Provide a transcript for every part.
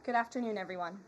Good afternoon, everyone.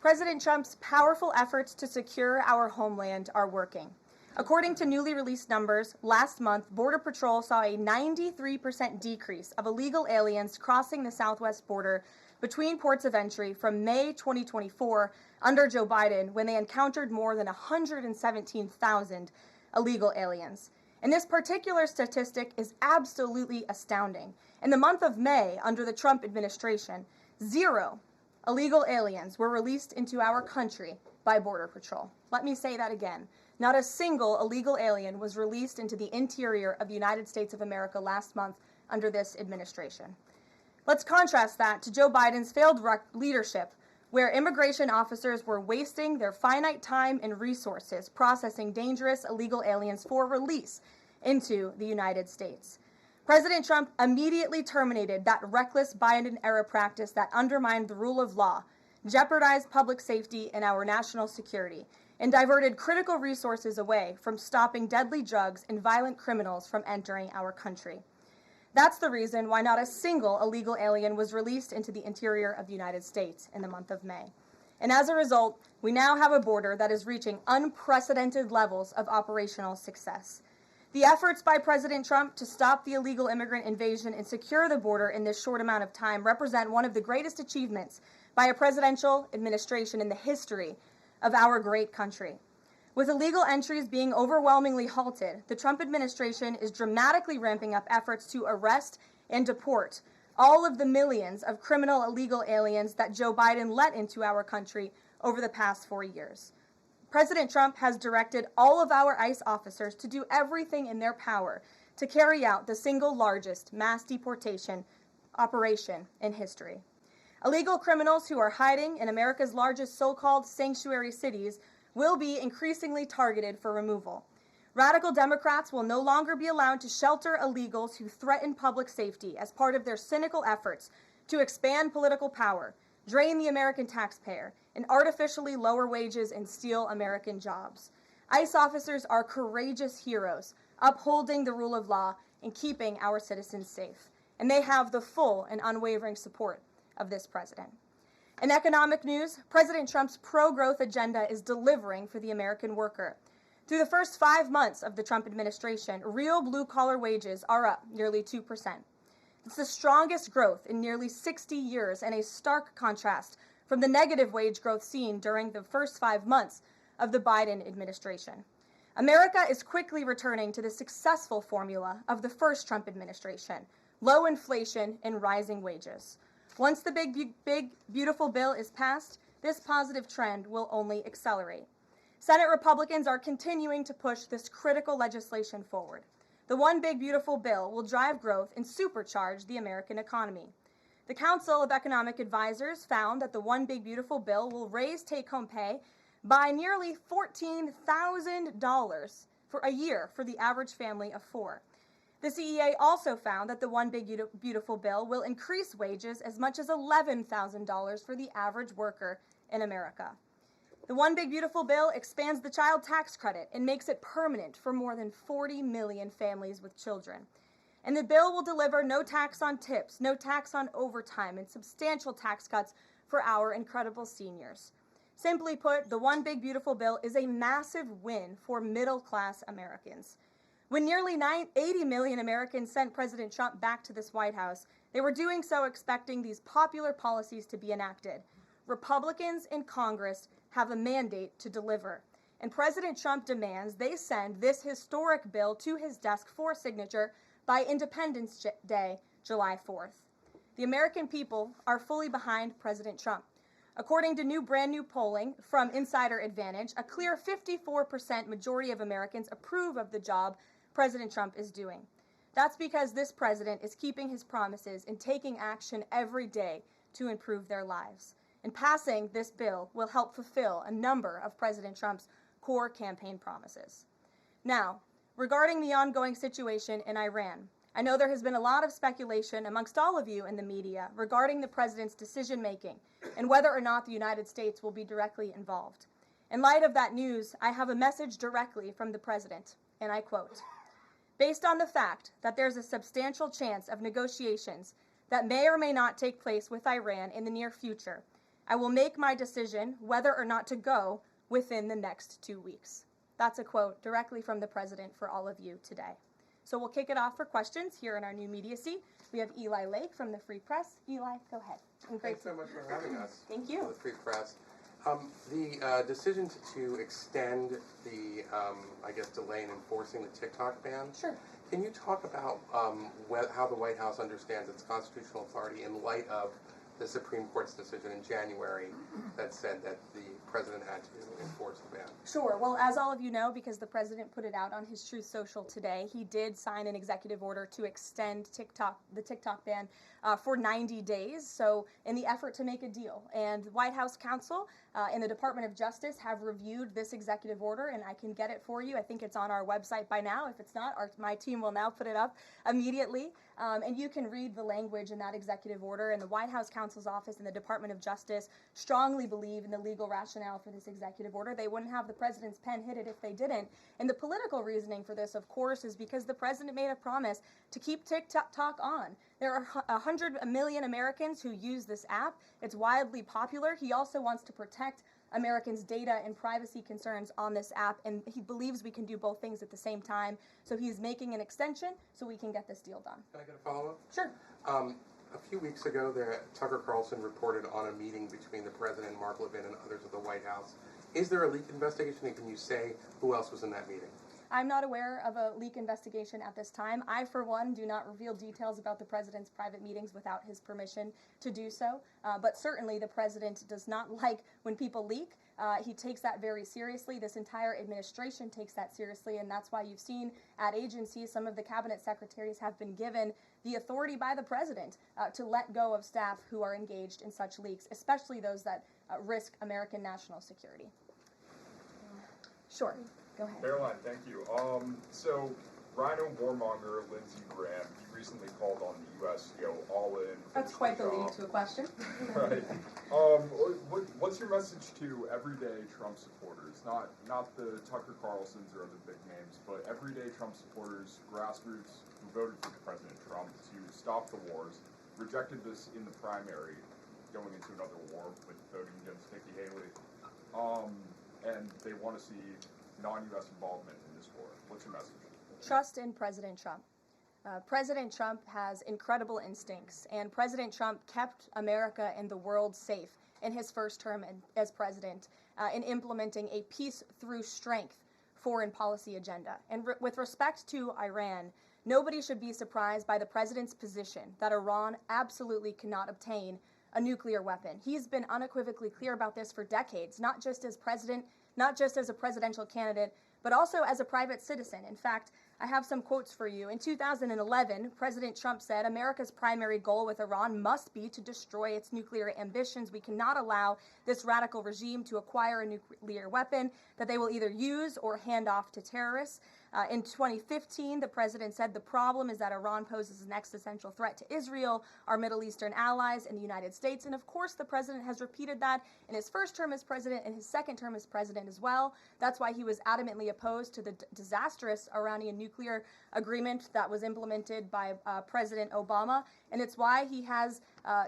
President Trump's powerful efforts to secure our homeland are working. According to newly released numbers, last month, Border Patrol saw a 93% decrease of illegal aliens crossing the southwest border between ports of entry from May 2024 under Joe Biden, when they encountered more than 117,000 illegal aliens. And this particular statistic is absolutely astounding. In the month of May, under the Trump administration, 0 illegal aliens were released into our country by Border Patrol. Let me say that again. Not a single illegal alien was released into the interior of the United States of America last month under this administration. Let's contrast that to Joe Biden's failed leadership, where immigration officers were wasting their finite time and resources processing dangerous illegal aliens for release into the United States. President Trump immediately terminated that reckless Biden-era practice that undermined the rule of law, jeopardized public safety and our national security, and diverted critical resources away from stopping deadly drugs and violent criminals from entering our country. That's the reason why not a single illegal alien was released into the interior of the United States in the month of May. And as a result, we now have a border that is reaching unprecedented levels of operational success. The efforts by President Trump to stop the illegal immigrant invasion and secure the border in this short amount of time represent one of the greatest achievements by a presidential administration in the history of our great country. With illegal entries being overwhelmingly halted, the Trump administration is dramatically ramping up efforts to arrest and deport all of the millions of criminal illegal aliens that Joe Biden let into our country over the past 4 years. President Trump has directed all of our ICE officers to do everything in their power to carry out the single largest mass deportation operation in history. Illegal criminals who are hiding in America's largest so-called sanctuary cities will be increasingly targeted for removal. Radical Democrats will no longer be allowed to shelter illegals who threaten public safety as part of their cynical efforts to expand political power, drain the American taxpayer, and artificially lower wages and steal American jobs. ICE officers are courageous heroes, upholding the rule of law and keeping our citizens safe. And they have the full and unwavering support of this president. In economic news, President Trump's pro-growth agenda is delivering for the American worker. Through the first 5 months of the Trump administration, real blue-collar wages are up nearly 2%. It's the strongest growth in nearly 60 years and a stark contrast from the negative wage growth seen during the first 5 months of the Biden administration. America is quickly returning to the successful formula of the first Trump administration: low inflation and rising wages. Once the big, beautiful bill is passed, this positive trend will only accelerate. Senate Republicans are continuing to push this critical legislation forward. The One Big Beautiful Bill will drive growth and supercharge the American economy. The Council of Economic Advisors found that the One Big Beautiful Bill will raise take-home pay by nearly $14,000 for a year for the average family of 4. The CEA also found that the One Big Beautiful Bill will increase wages as much as $11,000 for the average worker in America. The One Big Beautiful Bill expands the child tax credit and makes it permanent for more than 40 million families with children. And the bill will deliver no tax on tips, no tax on overtime, and substantial tax cuts for our incredible seniors. Simply put, the One Big Beautiful Bill is a massive win for middle-class Americans. When nearly 80 million Americans sent President Trump back to this White House, they were doing so expecting these popular policies to be enacted. Republicans in Congress have a mandate to deliver, and President Trump demands they send this historic bill to his desk for signature by Independence Day, July 4th. The American people are fully behind President Trump. According to brand new polling from Insider Advantage, a clear 54% majority of Americans approve of the job President Trump is doing. That's because this president is keeping his promises and taking action every day to improve their lives. And passing this bill will help fulfill a number of President Trump's core campaign promises. Now, regarding the ongoing situation in Iran, I know there has been a lot of speculation amongst all of you in the media regarding the president's decision-making and whether or not the United States will be directly involved. In light of that news, I have a message directly from the president, and I quote, "Based on the fact that there's a substantial chance of negotiations that may or may not take place with Iran in the near future, I will make my decision whether or not to go within the next 2 weeks. That's a quote directly from the president for all of you today. So we'll kick it off for questions here in our new media seat. We have Eli Lake from the Free Press. Eli, go ahead. Thanks so much for having us. Thank you. The Free Press. The decision to extend the, delay in enforcing the TikTok ban. Sure. Can you talk about how the White House understands its constitutional authority in light of the Supreme Court's decision in January that said that the president had to enforce the ban? Sure. Well, as all of you know, because the president put it out on his Truth Social today, he did sign an executive order to extend the TikTok ban for 90 days. So in the effort to make a deal. And the White House counsel and the Department of Justice have reviewed this executive order, and I can get it for you. I think it's on our website by now. If it's not, my team will now put it up immediately. And you can read the language in that executive order. And the White House counsel's office and the Department of Justice strongly believe in the legal rationale for this executive order. They wouldn't have the president's pen hit it if they didn't. And the political reasoning for this, of course, is because the president made a promise to keep TikTok on. There are 100 million Americans who use this app. It's wildly popular. He also wants to protect Americans' data and privacy concerns on this app, and he believes we can do both things at the same time. So he's making an extension so we can get this deal done. Can I get a follow-up? Sure. A few weeks ago, Tucker Carlson reported on a meeting between the president, Mark Leavitt, and others at the White House. Is there a leak investigation, and can you say who else was in that meeting? I'm not aware of a leak investigation at this time. I, for one, do not reveal details about the president's private meetings without his permission to do so. But certainly the president does not like when people leak. He takes that very seriously. This entire administration takes that seriously, and that's why you've seen at agencies some of the cabinet secretaries have been given the authority by the president to let go of staff who are engaged in such leaks, especially those that risk American national security. Sure. Go ahead. Karoline, thank you. So Rhino warmonger Lindsey Graham, he recently called on the U.S. to go all in. That's quite the lead to a question. Right. What's your message to everyday Trump supporters? Not the Tucker Carlsons or other big names, but everyday Trump supporters, grassroots who voted for President Trump to stop the wars, rejected this in the primary, going into another war with voting against Nikki Haley, and they want to see non-U.S. involvement in this war. What's your message? Trust in President Trump. President Trump has incredible instincts, and President Trump kept America and the world safe in his first term as president in implementing a peace through strength foreign policy agenda. And with respect to Iran, nobody should be surprised by the president's position that Iran absolutely cannot obtain a nuclear weapon. He's been unequivocally clear about this for decades, not just as president, not just as a presidential candidate, but also as a private citizen. In fact, I have some quotes for you. In 2011, President Trump said, America's primary goal with Iran must be to destroy its nuclear ambitions. We cannot allow this radical regime to acquire a nuclear weapon that they will either use or hand off to terrorists. In 2015, the president said the problem is that Iran poses an existential threat to Israel, our Middle Eastern allies, and the United States. And of course, the president has repeated that in his first term as president and his second term as president as well. That's why he was adamantly opposed to the disastrous Iranian nuclear agreement that was implemented by President Obama. And it's why he has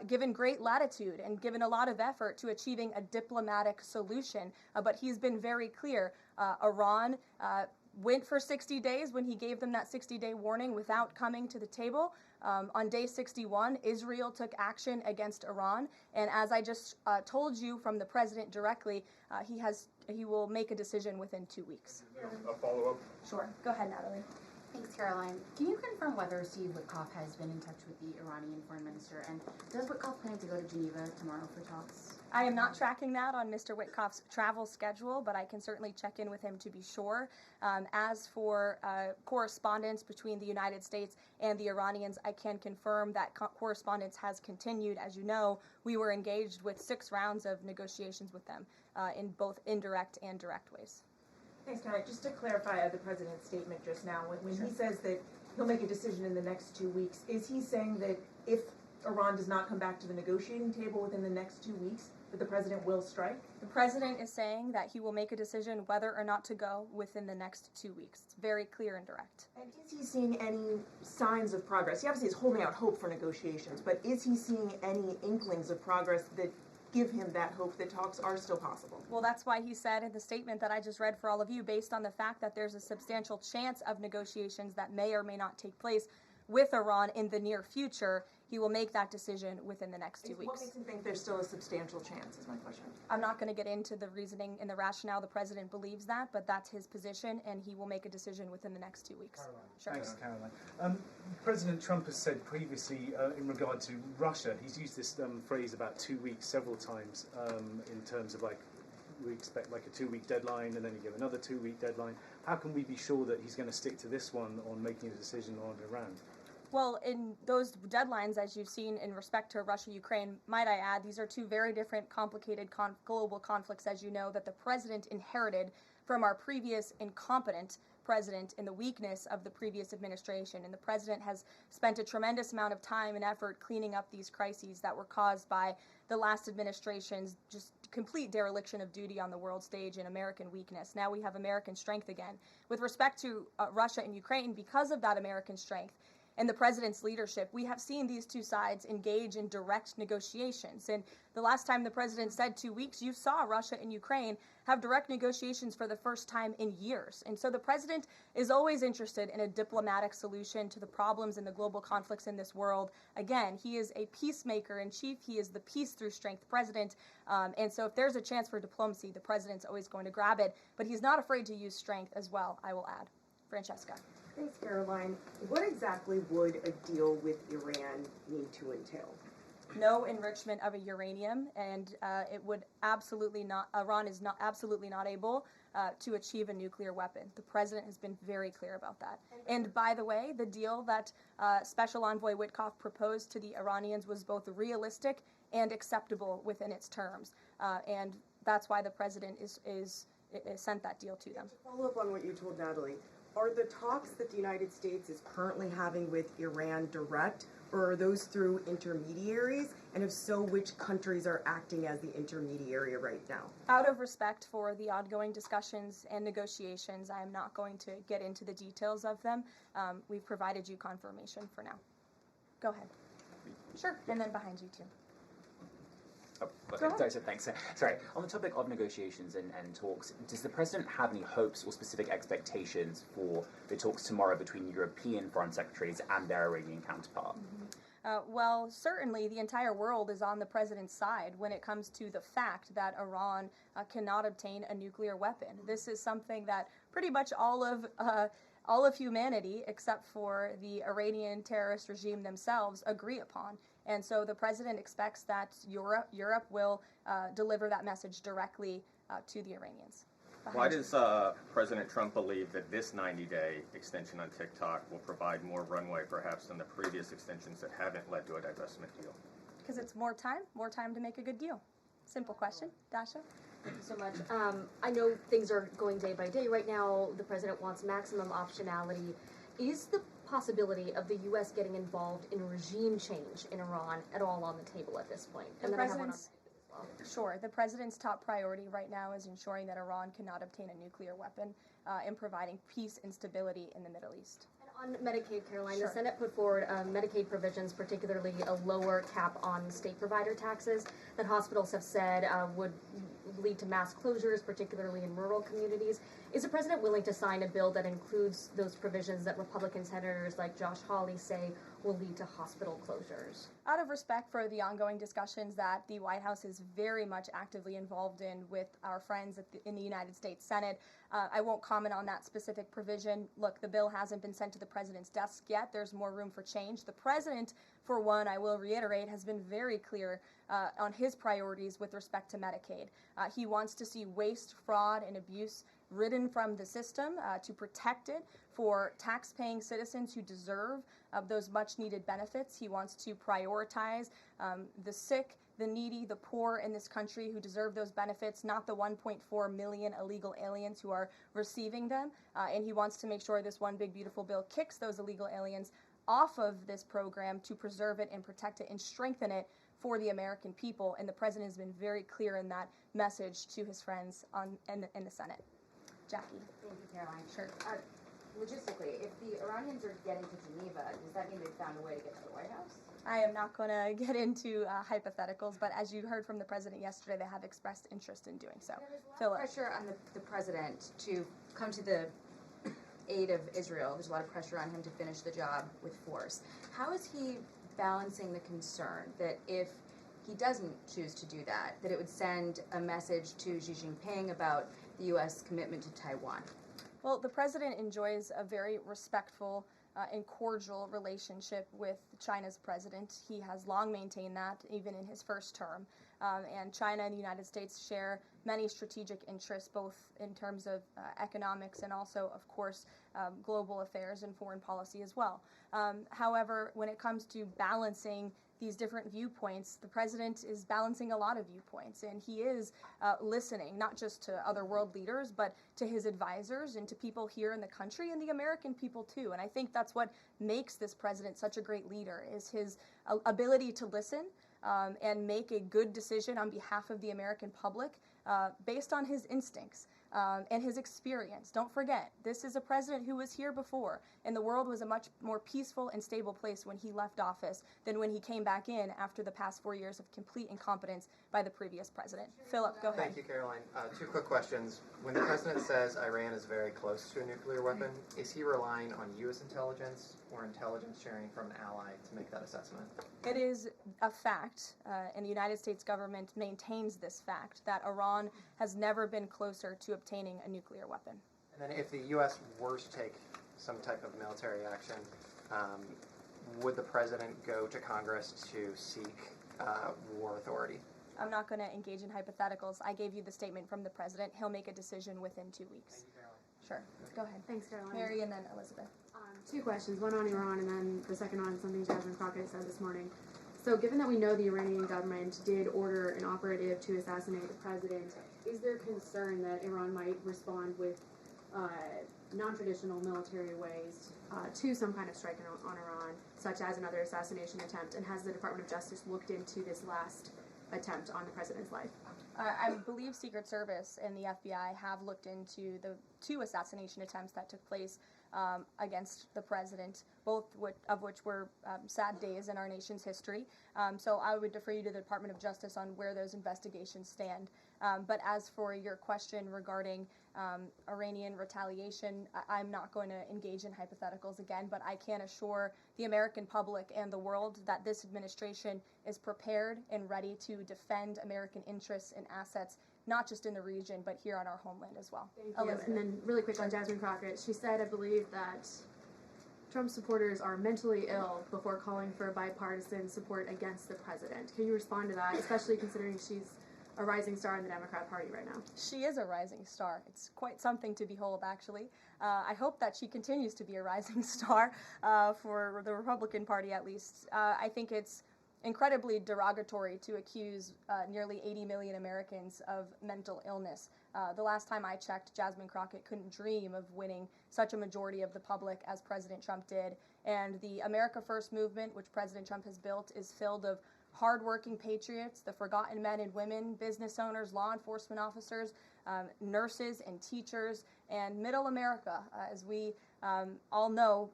given great latitude and given a lot of effort to achieving a diplomatic solution. But he's been very clear. Iran went for 60 days when he gave them that 60-day warning without coming to the table. On day 61, Israel took action against Iran. And as I just told you from the president directly, he will make a decision within 2 weeks. A follow-up? Sure. Go ahead, Natalie. Thanks, Karoline. Can you confirm whether Steve Witkoff has been in touch with the Iranian foreign minister? And does Witkoff plan to go to Geneva tomorrow for talks? I am not tracking that on Mr. Witkoff's travel schedule, but I can certainly check in with him to be sure. As for correspondence between the United States and the Iranians, I can confirm that correspondence has continued. As you know, we were engaged with 6 rounds of negotiations with them in both indirect and direct ways. Thanks, Conrad. Just to clarify the president's statement just now, when he says that he'll make a decision in the next 2 weeks, is he saying that if Iran does not come back to the negotiating table within the next 2 weeks, That the president will strike? The president is saying that he will make a decision whether or not to go within the next 2 weeks. It's very clear and direct. And is he seeing any signs of progress? He obviously is holding out hope for negotiations, but is he seeing any inklings of progress that give him that hope that talks are still possible? Well, that's why he said in the statement that I just read for all of you, based on the fact that there's a substantial chance of negotiations that may or may not take place with Iran in the near future, he will make that decision within the next 2 weeks. What makes him think there's still a substantial chance, is my question. I'm not going to get into the reasoning and the rationale the president believes that, but that's his position, and he will make a decision within the next 2 weeks. Karoline. Sure. Thanks, Karoline. President Trump has said previously in regard to Russia, he's used this phrase about 2 weeks several times in terms of like, we expect like a 2-week deadline and then you give another 2-week deadline. How can we be sure that he's going to stick to this one on making a decision on Iran? Well, in those deadlines, as you've seen in respect to Russia-Ukraine, might I add, these are two very different, complicated global conflicts, as you know, that the president inherited from our previous incompetent president in the weakness of the previous administration. And the president has spent a tremendous amount of time and effort cleaning up these crises that were caused by the last administration's just complete dereliction of duty on the world stage and American weakness. Now we have American strength again. With respect to Russia and Ukraine, because of that American strength, and the president's leadership, we have seen these two sides engage in direct negotiations. And the last time the president said 2 weeks, you saw Russia and Ukraine have direct negotiations for the first time in years. And so the president is always interested in a diplomatic solution to the problems and the global conflicts in this world. Again, he is a peacemaker in chief. He is the peace through strength president. And so if there's a chance for diplomacy, the president's always going to grab it. But he's not afraid to use strength as well, I will add. Francesca. Thanks, Caroline. What exactly would a deal with Iran need to entail? No enrichment of a uranium, and it would absolutely not. Iran is not absolutely not able to achieve a nuclear weapon. The president has been very clear about that. And by the way, the deal that Special Envoy Witkoff proposed to the Iranians was both realistic and acceptable within its terms, and that's why the president is sent that deal to them. To follow up on what you told Natalie, are the talks that the United States is currently having with Iran direct, or are those through intermediaries? And if so, which countries are acting as the intermediary right now? Out of respect for the ongoing discussions and negotiations, I am not going to get into the details of them. We've provided you confirmation for now. Go ahead. Sure, and then behind you too. Thanks. Sorry, on the topic of negotiations and talks, does the president have any hopes or specific expectations for the talks tomorrow between European foreign secretaries and their Iranian counterpart? Well, certainly the entire world is on the president's side when it comes to the fact that Iran cannot obtain a nuclear weapon. This is something that pretty much all of humanity, except for the Iranian terrorist regime themselves, agree upon. And so the president expects that Europe will deliver that message directly to the Iranians. Why does President Trump believe that this 90-day extension on TikTok will provide more runway perhaps than the previous extensions that haven't led to a divestment deal? Because it's more time to make a good deal. Simple question. Dasha? Thank you so much. I know things are going day by day right now. The president wants maximum optionality. Is the possibility of the U.S. getting involved in regime change in Iran at all on the table at this point? And then I have one on Sure. The president's top priority right now is ensuring that Iran cannot obtain a nuclear weapon and providing peace and stability in the Middle East. On Medicaid, Caroline, Sure. The Senate put forward Medicaid provisions, particularly a lower cap on state provider taxes that hospitals have said would lead to mass closures, particularly in rural communities. Is the president willing to sign a bill that includes those provisions that Republican senators like Josh Hawley say will lead to hospital closures? Out of respect for the ongoing discussions that the White House is very much actively involved in with our friends in the United States Senate, I won't comment on that specific provision. Look, the bill hasn't been sent to the president's desk yet. There's more room for change. The president, for one, I will reiterate, has been very clear on his priorities with respect to Medicaid. He wants to see waste, fraud, and abuse ridden from the system to protect it for tax-paying citizens who deserve those much-needed benefits. He wants to prioritize the sick, the needy, the poor in this country who deserve those benefits, not the 1.4 million illegal aliens who are receiving them. And he wants to make sure this one big beautiful bill kicks those illegal aliens off of this program to preserve it and protect it and strengthen it for the American people, and the president has been very clear in that message to his friends in the Senate. Jackie. Thank you, Caroline. Sure. Logistically, if the Iranians are getting to Geneva, does that mean they've found a way to get to the White House? I am not going to get into hypotheticals, but as you heard from the president yesterday, they have expressed interest in doing so. There's a lot Philip. of pressure on the president to come to the aid of Israel. There's a lot of pressure on him to finish the job with force. How is he balancing the concern that if he doesn't choose to do that, that it would send a message to Xi Jinping about the U.S. commitment to Taiwan? Well, the president enjoys a very respectful and cordial relationship with China's president. He has long maintained that, even in his first term. And China and the United States share many strategic interests, both in terms of economics and also, of course, global affairs and foreign policy as well. However, when it comes to balancing these different viewpoints, the president is balancing a lot of viewpoints, and he is listening not just to other world leaders, but to his advisors and to people here in the country and the American people too. And I think that's what makes this president such a great leader, is his ability to listen and make a good decision on behalf of the American public based on his instincts and his experience. Don't forget, this is a president who was here before, and the world was a much more peaceful and stable place when he left office than when he came back in after the past 4 years of complete incompetence by the previous president. Philip, go ahead. Thank you, Caroline. Two quick questions. When the president says Iran is very close to a nuclear weapon, is he relying on U.S. intelligence or intelligence sharing from an ally to make that assessment? It is a fact, and the United States government maintains this fact, that Iran has never been closer to obtaining a nuclear weapon. And then if the U.S. were to take some type of military action, would the president go to Congress to seek war authority? I'm not going to engage in hypotheticals. I gave you the statement from the president. He'll make a decision within 2 weeks. Thank you, Caroline. Sure. Go ahead. Thanks, Caroline. Mary and then Elizabeth. Two questions, one on Iran and then the second on something Jasmine Crockett said this morning. So given that we know the Iranian government did order an operative to assassinate the president, is there concern that Iran might respond with non-traditional military ways to some kind of strike on Iran, such as another assassination attempt? And has the Department of Justice looked into this last attempt on the president's life? I believe Secret Service and the FBI have looked into the 2 assassination attempts that took place against the president, both of which were sad days in our nation's history. So I would defer you to the Department of Justice on where those investigations stand. But as for your question regarding Iranian retaliation, I'm not going to engage in hypotheticals again, but I can assure the American public and the world that this administration is prepared and ready to defend American interests and assets, not just in the region, but here on our homeland as well. Thank you. And then really quick on Jasmine Crockett, she said, I believe, that Trump supporters are mentally ill before calling for bipartisan support against the president. Can you respond to that, especially considering she's a rising star in the Democrat Party right now? She is a rising star. It's quite something to behold, actually. I hope that she continues to be a rising star for the Republican Party, at least. I think it's incredibly derogatory to accuse nearly 80 million Americans of mental illness. The last time I checked, Jasmine Crockett couldn't dream of winning such a majority of the public as President Trump did. And the America First movement, which President Trump has built, is filled of hardworking patriots, the forgotten men and women, business owners, law enforcement officers, nurses and teachers, and middle America, as we all know,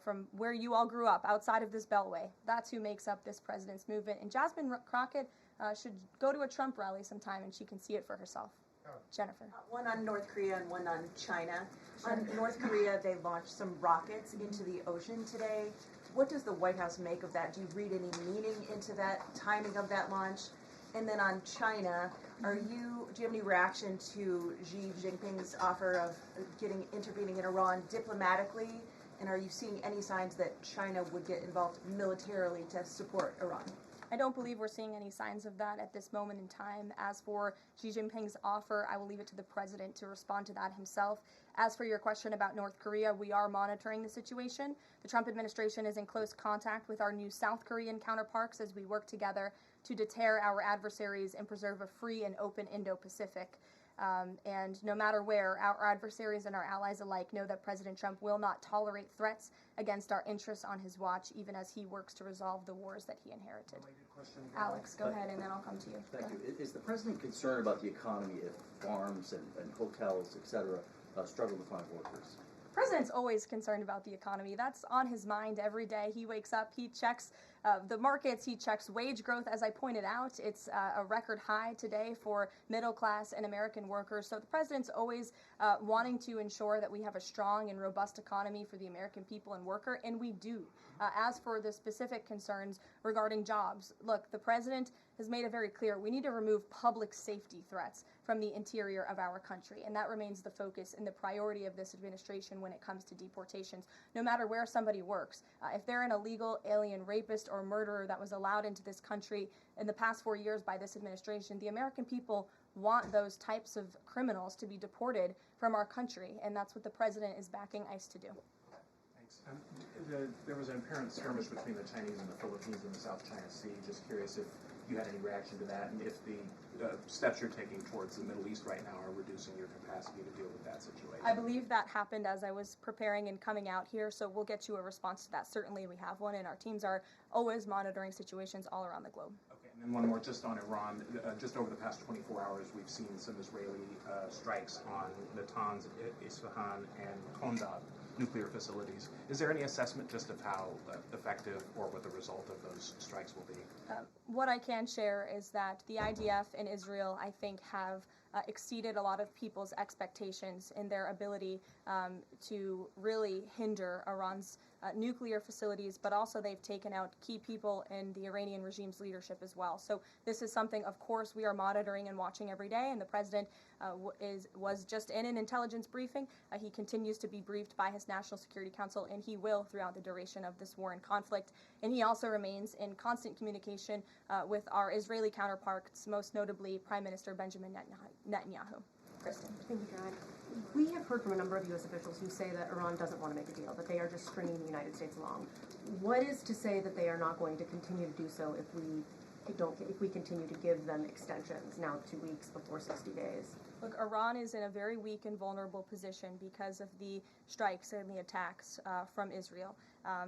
from where you all grew up, outside of this beltway. That's who makes up this president's movement. And Jasmine Crockett should go to a Trump rally sometime, and she can see it for herself. Jennifer. One on North Korea and one on China. On North Korea, they launched some rockets into the ocean today. What does the White House make of that? Do you read any meaning into that timing of that launch? And then on China, do you have any reaction to Xi Jinping's offer of intervening in Iran diplomatically? And are you seeing any signs that China would get involved militarily to support Iran? I don't believe we're seeing any signs of that at this moment in time. As for Xi Jinping's offer, I will leave it to the president to respond to that himself. As for your question about North Korea, we are monitoring the situation. The Trump administration is in close contact with our new South Korean counterparts as we work together to deter our adversaries and preserve a free and open Indo-Pacific. And no matter where, our adversaries and our allies alike know that President Trump will not tolerate threats against our interests on his watch, even as he works to resolve the wars that he inherited. Alex, go ahead, and then I'll come to you. Thank you. Is the president concerned about the economy if farms and hotels, et cetera, struggle to find workers? The president's always concerned about the economy. That's on his mind every day. He wakes up, he checks the markets, he checks wage growth. As I pointed out, it's a record high today for middle class and American workers. So the president's always wanting to ensure that we have a strong and robust economy for the American people and worker, and we do. As for the specific concerns regarding jobs, look, the president has made it very clear we need to remove public safety threats from the interior of our country, and that remains the focus and the priority of this administration when it comes to deportations. No matter where somebody works, if they're an illegal alien rapist or murderer that was allowed into this country in the past 4 years by this administration, the American people want those types of criminals to be deported from our country, and that's what the president is backing ICE to do. Thanks. There was an apparent skirmish between the Chinese and the Philippines in the South China Sea. Just curious if you had any reaction to that, and if the steps you're taking towards the Middle East right now are reducing your capacity to deal with that situation. I believe that happened as I was preparing and coming out here, so we'll get you a response to that. Certainly we have one, and our teams are always monitoring situations all around the globe. Okay, and then one more just on Iran. Just over the past 24 hours, we've seen some Israeli strikes on Natanz, Isfahan, and Kondab nuclear facilities. Is there any assessment just of how effective or what the result of those strikes will be? What I can share is that the IDF and Israel, I think, have exceeded a lot of people's expectations in their ability to really hinder Iran's nuclear facilities, but also they've taken out key people in the Iranian regime's leadership as well. So this is something, of course, we are monitoring and watching every day, and the president was just in an intelligence briefing. He continues to be briefed by his National Security Council, and he will throughout the duration of this war and conflict. And he also remains in constant communication with our Israeli counterparts, most notably Prime Minister Benjamin Netanyahu. Kristen. Thank you, Caroline. We have heard from a number of U.S. officials who say that Iran doesn't want to make a deal, that they are just stringing the United States along. What is to say that they are not going to continue to do so if we continue to give them extensions, now 2 weeks before 60 days? Look, Iran is in a very weak and vulnerable position because of the strikes and the attacks from Israel.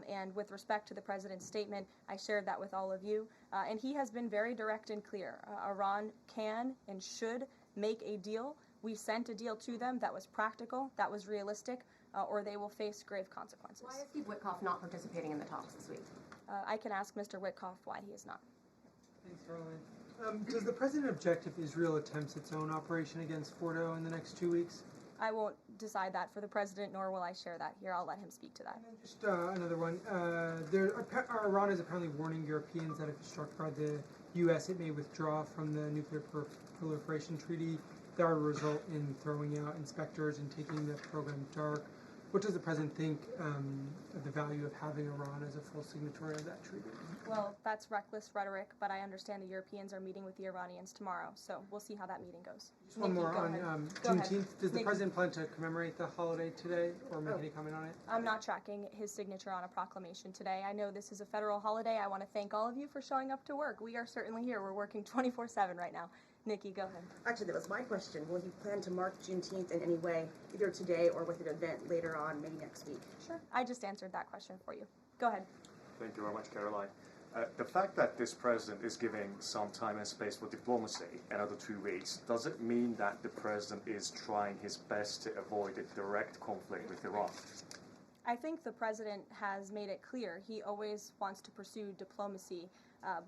And with respect to the president's statement, I shared that with all of you. And he has been very direct and clear. Iran can and should make a deal. We sent a deal to them that was practical, that was realistic, or they will face grave consequences. Why is Steve Witkoff not participating in the talks this week? I can ask Mr. Witkoff why he is not. Thanks, Karoline. Does the president object if Israel attempts its own operation against Fordo in the next 2 weeks? I won't decide that for the president, nor will I share that here. I'll let him speak to that. Just another one. Iran is apparently warning Europeans that if struck by the U.S., it may withdraw from the nuclear proliferation treaty. That would result in throwing out inspectors and taking the program dark. What does the president think of the value of having Iran as a full signatory of that treaty? Well, that's reckless rhetoric, but I understand the Europeans are meeting with the Iranians tomorrow, so we'll see how that meeting goes. Just one more on Juneteenth. Does the president plan to commemorate the holiday today or make any comment on it? I'm not tracking his signature on a proclamation today. I know this is a federal holiday. I want to thank all of you for showing up to work. We are certainly here. We're working 24/7 right now. Nikki, go ahead. Actually, that was my question. Will you plan to mark Juneteenth in any way, either today or with an event later on, maybe next week? Sure. I just answered that question for you. Go ahead. Thank you very much, Caroline. The fact that this president is giving some time and space for diplomacy, another 2 weeks, does it mean that the president is trying his best to avoid a direct conflict with Iran? I think the president has made it clear he always wants to pursue diplomacy,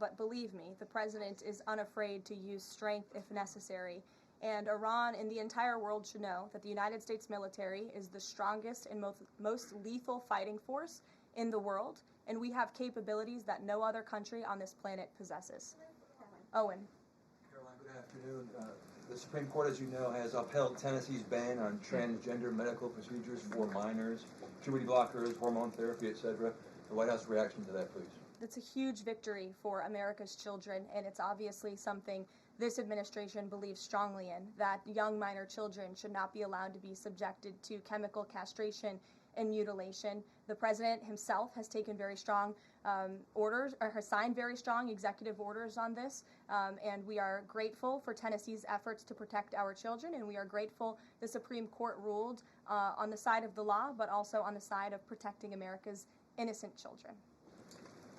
but believe me, the president is unafraid to use strength if necessary. And Iran and the entire world should know that the United States military is the strongest and most lethal fighting force in the world, and we have capabilities that no other country on this planet possesses. Owen. Caroline, good afternoon. The Supreme Court, as you know, has upheld Tennessee's ban on transgender medical procedures for minors, puberty blockers, hormone therapy, etc. The White House reaction to that, please. That's a huge victory for America's children, and it's obviously something this administration believes strongly in, that young minor children should not be allowed to be subjected to chemical castration and mutilation. The president himself has taken very strong orders, or has signed very strong executive orders on this, and we are grateful for Tennessee's efforts to protect our children, and we are grateful the Supreme Court ruled on the side of the law, but also on the side of protecting America's innocent children.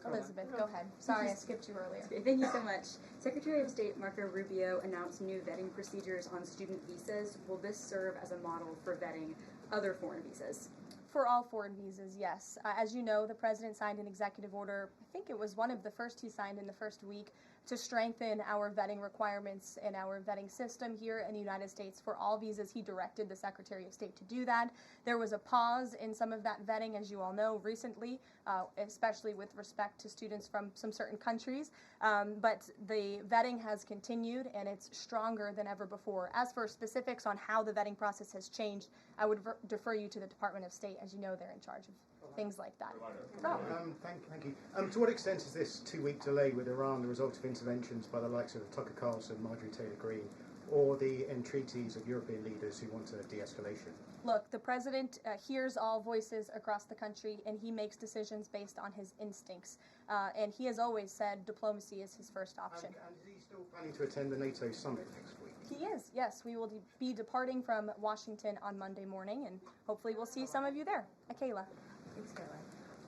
Elizabeth, go ahead. Sorry, I skipped you earlier. Thank you so much. Secretary of State Marco Rubio announced new vetting procedures on student visas. Will this serve as a model for vetting other foreign visas? For all foreign visas, yes. As you know, the president signed an executive order, I think it was one of the first he signed in the first week, to strengthen our vetting requirements and our vetting system here in the United States for all visas. He directed the Secretary of State to do that. There was a pause in some of that vetting, as you all know, recently, especially with respect to students from some certain countries. But the vetting has continued, and it's stronger than ever before. As for specifics on how the vetting process has changed, I would defer you to the Department of State. As you know, they're in charge of things like that. Thank you. To what extent is this 2-week delay with Iran the result of interventions by the likes of Tucker Carlson, Marjorie Taylor Greene, or the entreaties of European leaders who want a de-escalation? Look, the president hears all voices across the country, and he makes decisions based on his instincts. And he has always said diplomacy is his first option. And is he still planning to attend the NATO summit next week? He is, yes. We will be departing from Washington on Monday morning, and hopefully we'll see some of you there. Kayla. Thanks, Caroline.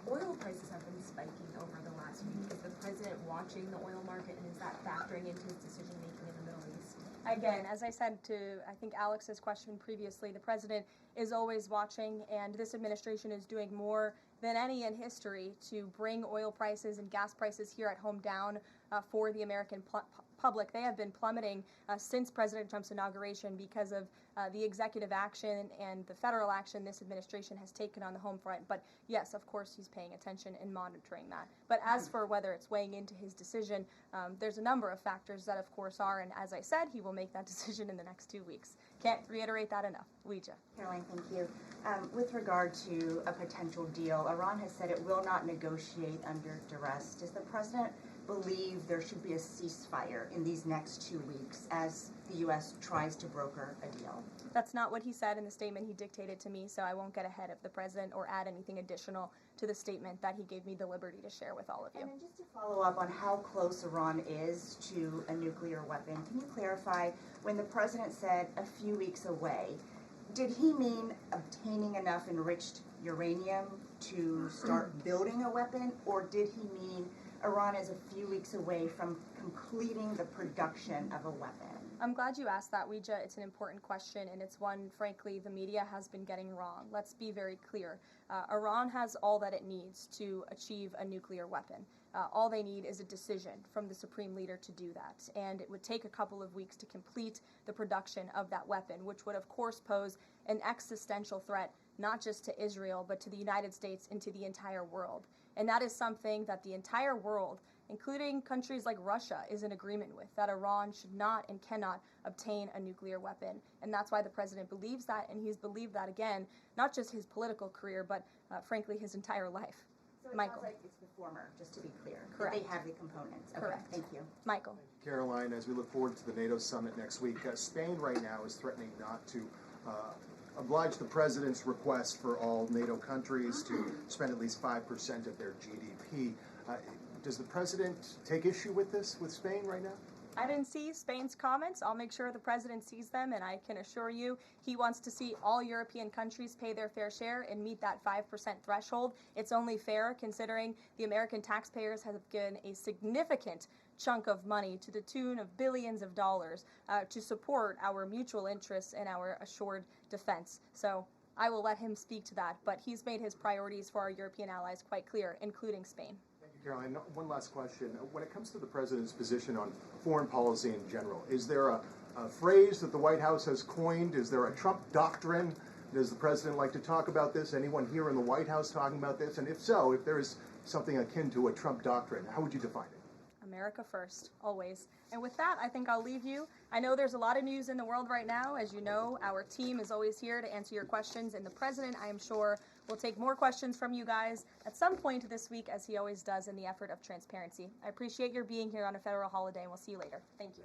Oil prices have been spiking over the last week. Is the president watching the oil market, and is that factoring into his decision-making in the Middle East? Again, as I said to, I think, Alex's question previously, the president is always watching, and this administration is doing more than any in history to bring oil prices and gas prices here at home down for the American public. They have been plummeting since President Trump's inauguration because of the executive action and the federal action this administration has taken on the home front. But yes, of course, he's paying attention and monitoring that. But as for whether it's weighing into his decision, there's a number of factors that, of course, are, and as I said, he will make that decision in the next 2 weeks. Can't reiterate that enough. Ouija. Caroline, thank you. With regard to a potential deal, Iran has said it will not negotiate under duress. Does the president believe there should be a ceasefire in these next 2 weeks as the U.S. tries to broker a deal? That's not what he said in the statement he dictated to me, so I won't get ahead of the president or add anything additional to the statement that he gave me the liberty to share with all of you. And then just to follow up on how close Iran is to a nuclear weapon, can you clarify, when the president said a few weeks away, did he mean obtaining enough enriched uranium to start building a weapon, or did he mean Iran is a few weeks away from completing the production of a weapon? I'm glad you asked that, Ouija. It's an important question, and it's one, frankly, the media has been getting wrong. Let's be very clear. Iran has all that it needs to achieve a nuclear weapon. All they need is a decision from the supreme leader to do that, and it would take a couple of weeks to complete the production of that weapon, which would, of course, pose an existential threat not just to Israel, but to the United States and to the entire world. And that is something that the entire world, including countries like Russia, is in agreement with, that Iran should not and cannot obtain a nuclear weapon. And that's why the president believes that, and he's believed that, again, not just his political career, but frankly, his entire life. So it Michael. sounds like it's the former, just to be clear. Correct. That they have the components. Okay, Correct. thank you. Michael. Karoline, as we look forward to the NATO summit next week, Spain right now is threatening not to oblige the president's request for all NATO countries to spend at least 5% of their GDP. Does the president take issue with this, with Spain right now? I didn't see Spain's comments. I'll make sure the president sees them, and I can assure you he wants to see all European countries pay their fair share and meet that 5% threshold. It's only fair considering the American taxpayers have given a significant chunk of money to the tune of billions of dollars to support our mutual interests and our assured defense. So I will let him speak to that, but he's made his priorities for our European allies quite clear, including Spain. Caroline, one last question. When it comes to the president's position on foreign policy in general, is there a phrase that the White House has coined? Is there a Trump doctrine? Does the president like to talk about this? Anyone here in the White House talking about this? And if so, if there is something akin to a Trump doctrine, how would you define it? America first, always. And with that, I think I'll leave you. I know there's a lot of news in the world right now. As you know, our team is always here to answer your questions, and the president, I am sure, will take more questions from you guys at some point this week, as he always does in the effort of transparency. I appreciate your being here on a federal holiday, and we'll see you later. Thank you.